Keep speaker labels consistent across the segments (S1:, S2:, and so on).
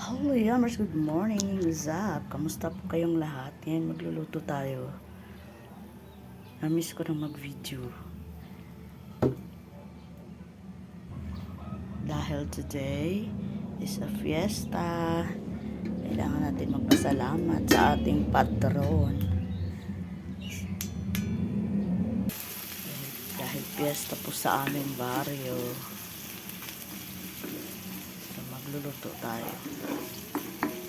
S1: Hello, Yamers. Good morning. What's up? Kamusta po kayong lahat? Ngayon magluluto tayo. Namiss ko na mag-video. Dahil today is a fiesta. Kailangan natin magpasalamat sa ating patron. Dahil fiesta po sa aming baryo. So, magluluto tayo.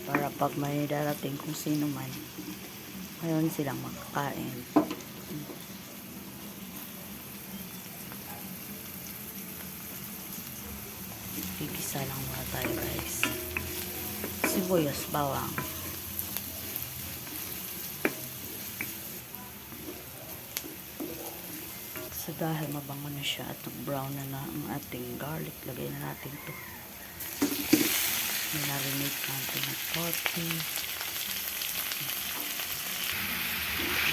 S1: Para pag may darating kung sino man, ngayon silang makakain. Gigisa lang muna tayo, guys. Sibuyas, bawang. So dahil mabango na siya at brown na ang ating garlic, lagay na natin ito. Marinate natin ng konti.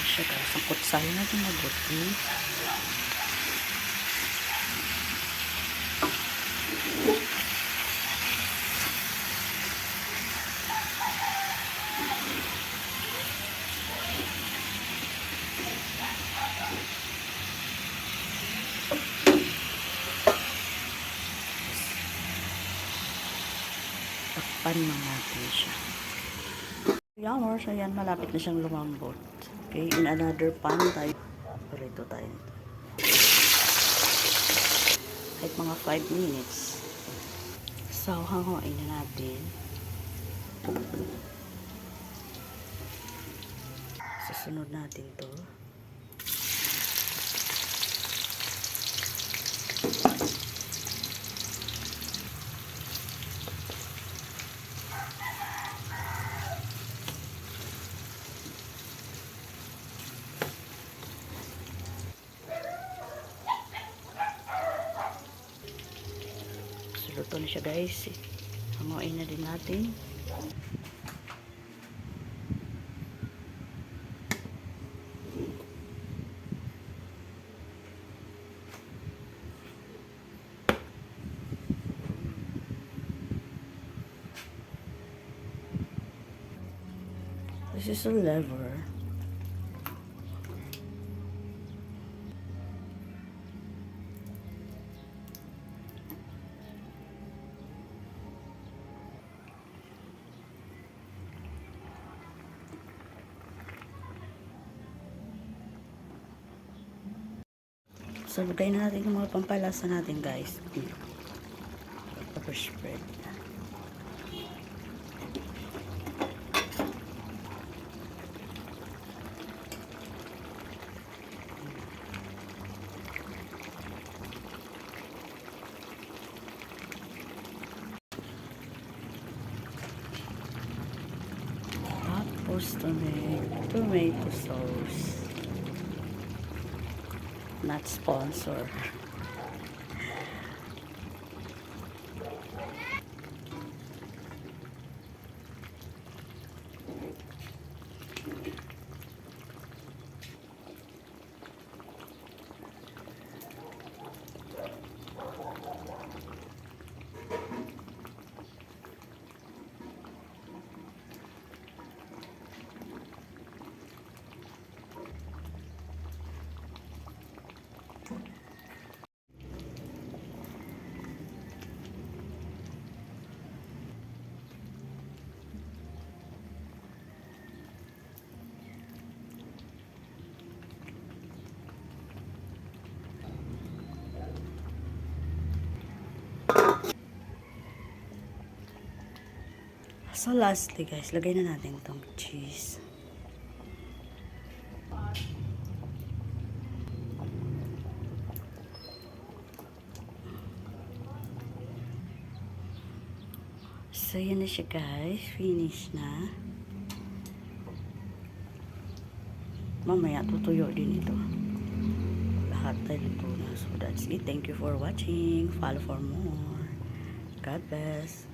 S1: Siya, guys. Ang kutsaya natin mabuti. Takpan lang natin siya. Yamers, ayan, malapit na siyang lumambot. Okay, in another pan tayo. Prito tayo nito. Kahit mga 5 minutes. So, hanguin na natin. Susunod natin to. Luto na siya, guys. Hanguin na din natin. This is a lever. So, lagay na natin yung mga pampalasa natin, guys. Pepper spread. Tapos, tomato sauce. Not sponsor. So lastly, guys, lagay na natin itong cheese. So yan na siya, guys. Finish na. Mamaya tutuyo din ito. Lahat tayo luto na. So that's it. Thank you for watching. Follow for more. God bless.